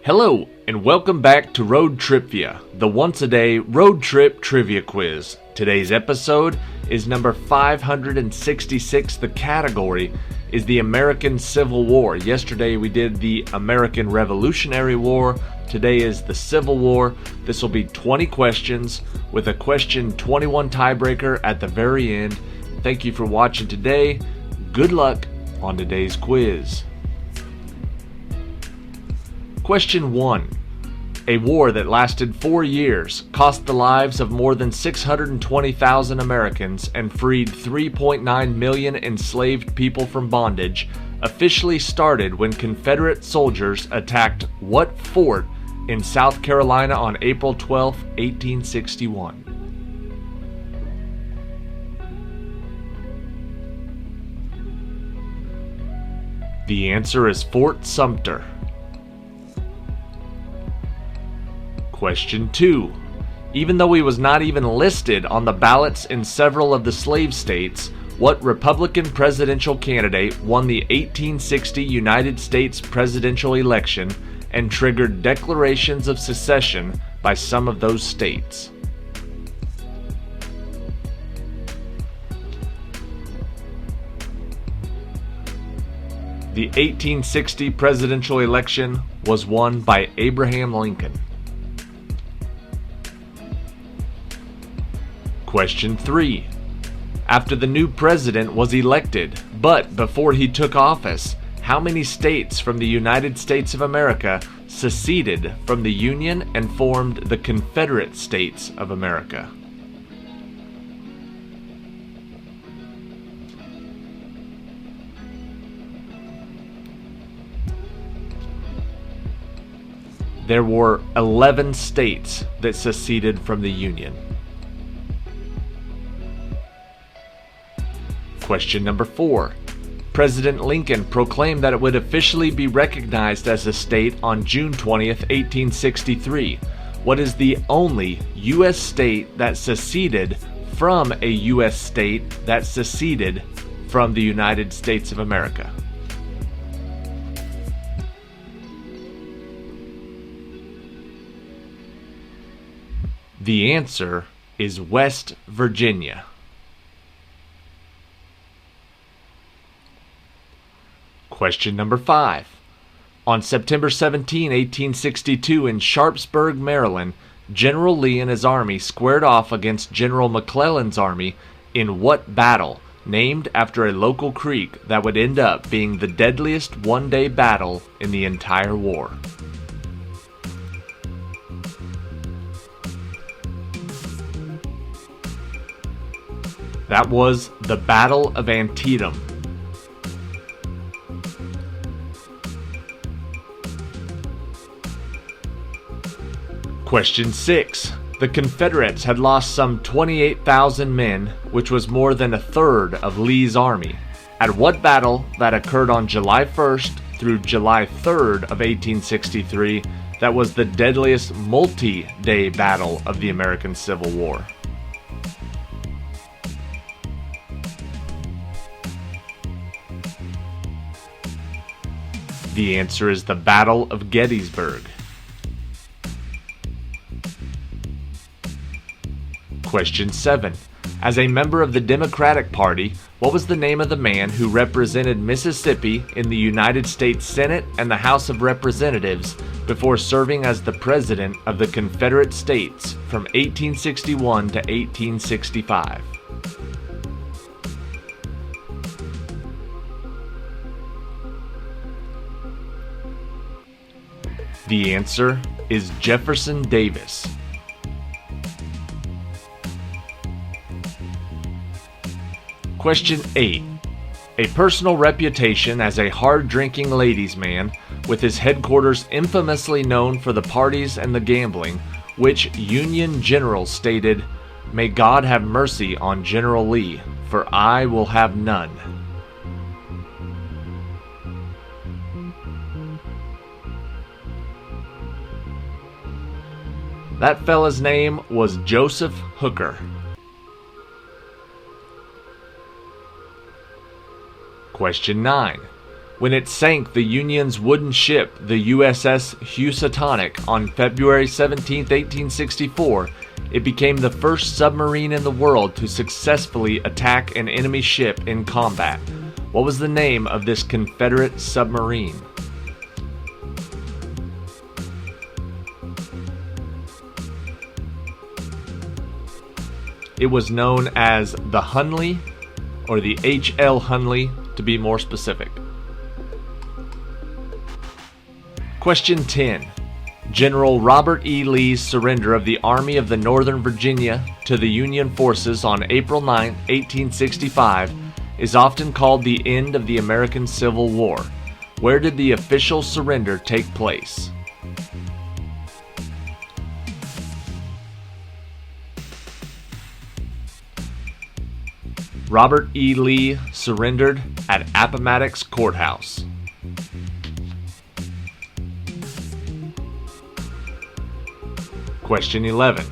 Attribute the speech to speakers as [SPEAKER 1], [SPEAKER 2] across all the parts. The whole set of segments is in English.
[SPEAKER 1] Hello, and welcome back to ROAD TRIpVIA, the once-a-day road trip trivia quiz. Today's episode is number 566. The category is the American Civil War. Yesterday we did the American Revolutionary War. Today is the Civil War. This will be 20 questions with a question 21 tiebreaker at the very end. Thank you for watching today. Good luck on today's quiz. Question 1. A war that lasted 4 years, cost the lives of more than 620,000 Americans, and freed 3.9 million enslaved people from bondage, officially started when Confederate soldiers attacked what fort in South Carolina on April 12, 1861? The answer is Fort Sumter. Question 2. Even though he was not even listed on the ballots in several of the slave states, what Republican presidential candidate won the 1860 United States presidential election and triggered declarations of secession by some of those states? The 1860 presidential election was won by Abraham Lincoln. Question 3. After the new president was elected, but before he took office, how many states from the United States of America seceded from the Union and formed the Confederate States of America? There were 11 states that seceded from the Union. Question number 4. President Lincoln proclaimed that it would officially be recognized as a state on June 20th, 1863. What is the only U.S. state that seceded from a U.S. state that seceded from the United States of America? The answer is West Virginia. Question number 5. On September 17, 1862, in Sharpsburg, Maryland, General Lee and his army squared off against General McClellan's army in what battle, named after a local creek that would end up being the deadliest one-day battle in the entire war? That was the Battle of Antietam. Question 6. The Confederates had lost some 28,000 men, which was more than a third of Lee's army. At what battle that occurred on July 1st through July 3rd of 1863 that was the deadliest multi-day battle of the American Civil War? The answer is the Battle of Gettysburg. Question 7. As a member of the Democratic Party, what was the name of the man who represented Mississippi in the United States Senate and the House of Representatives before serving as the President of the Confederate States from 1861 to 1865? The answer is Jefferson Davis. Question 8. A personal reputation as a hard-drinking ladies' man, with his headquarters infamously known for the parties and the gambling, which Union general stated, "May God have mercy on General Lee, for I will have none." That fella's name was Joseph Hooker. Question 9. When it sank the Union's wooden ship, the USS Housatonic, on February 17, 1864, it became the first submarine in the world to successfully attack an enemy ship in combat. What was the name of this Confederate submarine? It was known as the Hunley, or the H.L. Hunley, to be more specific. Question 10. General Robert E. Lee's surrender of the Army of the Northern Virginia to the Union forces on April 9, 1865, is often called the end of the American Civil War. Where did the official surrender take place? Robert E. Lee surrendered at Appomattox Courthouse. Question 11.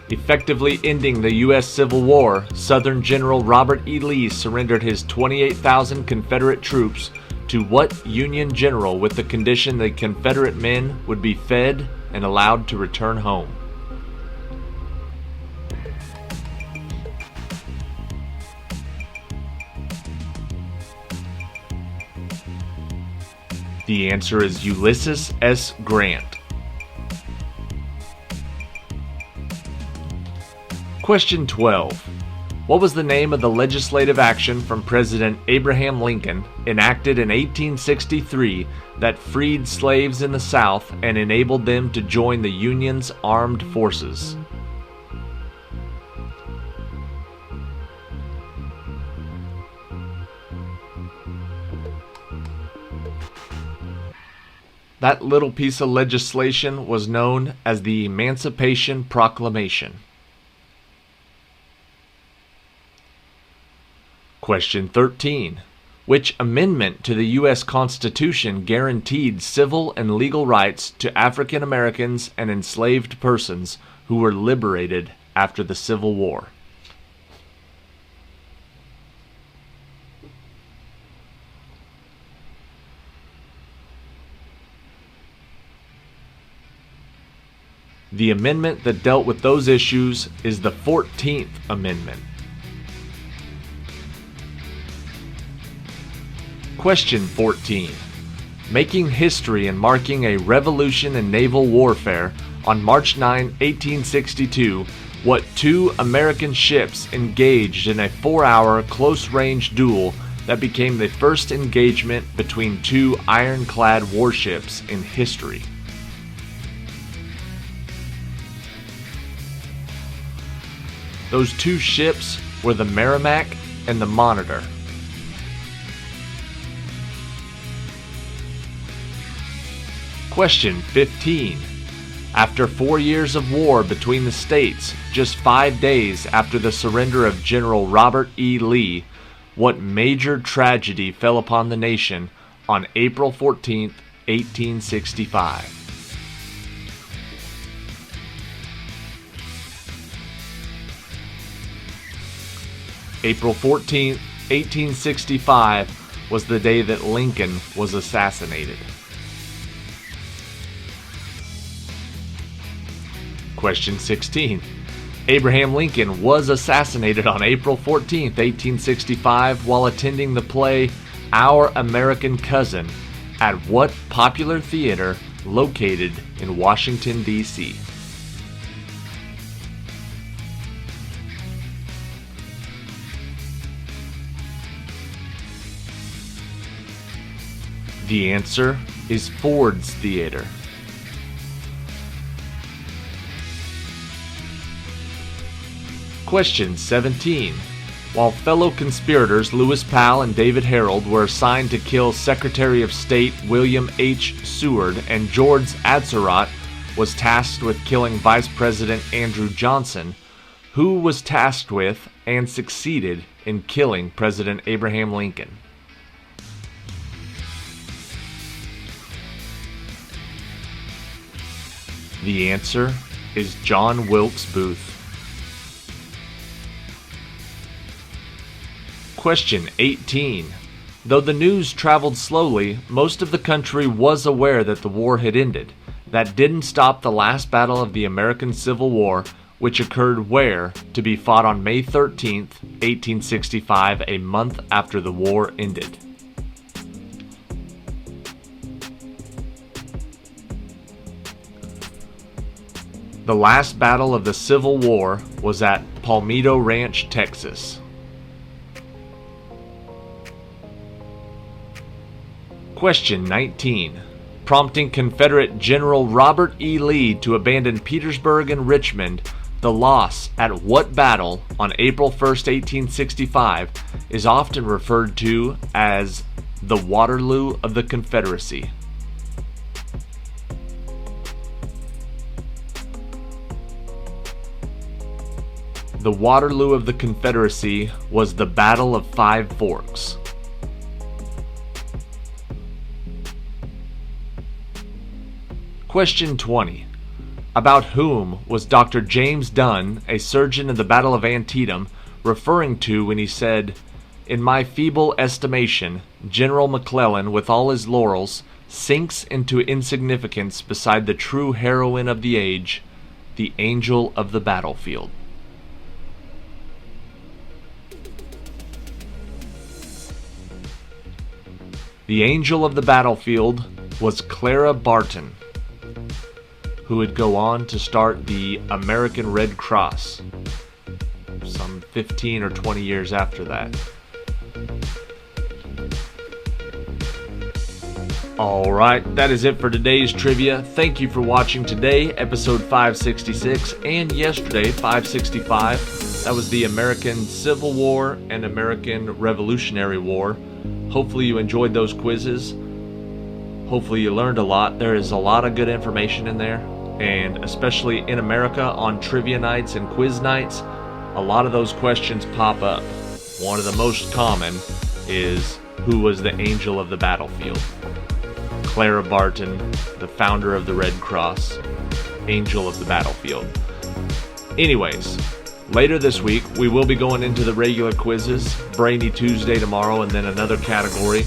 [SPEAKER 1] Effectively ending the U.S. Civil War, Southern General Robert E. Lee surrendered his 28,000 Confederate troops to what Union general with the condition the Confederate men would be fed and allowed to return home? The answer is Ulysses S. Grant. Question 12. What was the name of the legislative action from President Abraham Lincoln enacted in 1863 that freed slaves in the South and enabled them to join the Union's armed forces? That little piece of legislation was known as the Emancipation Proclamation. Question 13. Which amendment to the U.S. Constitution guaranteed civil and legal rights to African Americans and enslaved persons who were liberated after the Civil War? The amendment that dealt with those issues is the 14th Amendment. Question 14. Making history and marking a revolution in naval warfare, on March 9, 1862, what two American ships engaged in a 4-hour close-range duel that became the first engagement between two ironclad warships in history? Those two ships were the Merrimack and the Monitor. Question 15. After 4 years of war between the states, just 5 days after the surrender of General Robert E. Lee, what major tragedy fell upon the nation on April 14, 1865? April 14, 1865 was the day that Lincoln was assassinated. Question 16. Abraham Lincoln was assassinated on April 14, 1865 while attending the play Our American Cousin at what popular theater located in Washington, D.C.? The answer is Ford's Theater. Question 17. While fellow conspirators Lewis Powell and David Harold were assigned to kill Secretary of State William H. Seward, and George Atzerodt was tasked with killing Vice President Andrew Johnson, who was tasked with and succeeded in killing President Abraham Lincoln? The answer is John Wilkes Booth. Question 18. Though the news traveled slowly, most of the country was aware that the war had ended. That didn't stop the last battle of the American Civil War, which occurred where? To be fought on May 13th, 1865, a month after the war ended. The last battle of the Civil War was at Palmito Ranch, Texas. Question 19. Prompting Confederate General Robert E. Lee to abandon Petersburg and Richmond, the loss at what battle on April 1st, 1865 is often referred to as the Waterloo of the Confederacy? The Waterloo of the Confederacy was the Battle of Five Forks. Question 20. About whom was Dr. James Dunn, a surgeon in the Battle of Antietam, referring to when he said, "In my feeble estimation, General McClellan, with all his laurels, sinks into insignificance beside the true heroine of the age, the angel of the battlefield"? The angel of the battlefield was Clara Barton, who would go on to start the American Red Cross some 15 or 20 years after that. Alright, that is it for today's trivia. Thank you for watching today, episode 566, and yesterday, 565. That was the American Civil War and American Revolutionary War. Hopefully you enjoyed those quizzes. Hopefully you learned a lot. There is a lot of good information in there, and especially in America on trivia nights and quiz nights, a lot of those questions pop up. One of the most common is, who was the angel of the battlefield? Clara Barton, the founder of the Red Cross, angel of the battlefield. Anyways, later this week we will be going into the regular quizzes, Brainy Tuesday tomorrow, and then another category.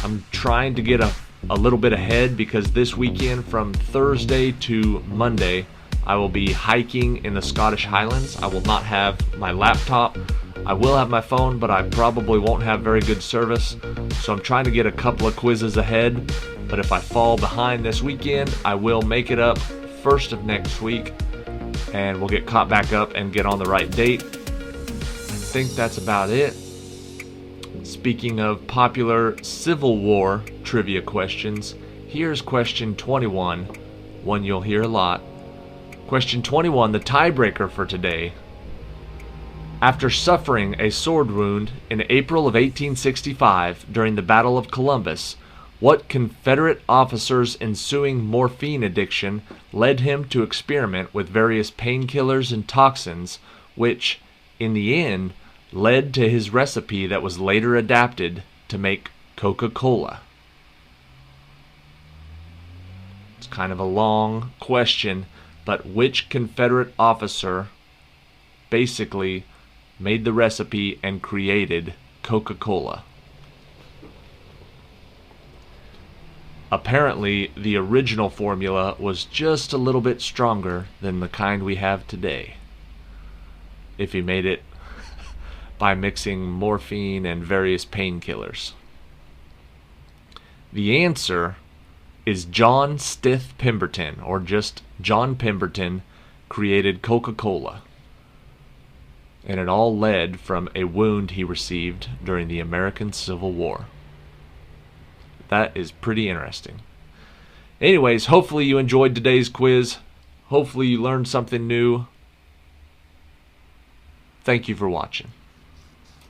[SPEAKER 1] I'm trying to get a little bit ahead because this weekend from Thursday to Monday I will be hiking in the Scottish Highlands. I will not have my laptop. I will have my phone, but I probably won't have very good service, so I'm trying to get a couple of quizzes ahead. But if I fall behind this weekend, I will make it up first of next week, and we'll get caught back up and get on the right date. I think that's about it. Speaking of popular Civil War trivia questions, here's question 21, one you'll hear a lot. Question 21, the tiebreaker for today. After suffering a sword wound in April of 1865 during the Battle of Columbus, what Confederate officer's ensuing morphine addiction led him to experiment with various painkillers and toxins, which, in the end, led to his recipe that was later adapted to make Coca-Cola? It's kind of a long question, but which Confederate officer basically made the recipe and created Coca-Cola? Apparently, the original formula was just a little bit stronger than the kind we have today, if he made it by mixing morphine and various painkillers. The answer is John Stith Pemberton, or just John Pemberton, created Coca-Cola. And it all led from a wound he received during the American Civil War. That is pretty interesting. Anyways, hopefully you enjoyed today's quiz. Hopefully you learned something new. Thank you for watching.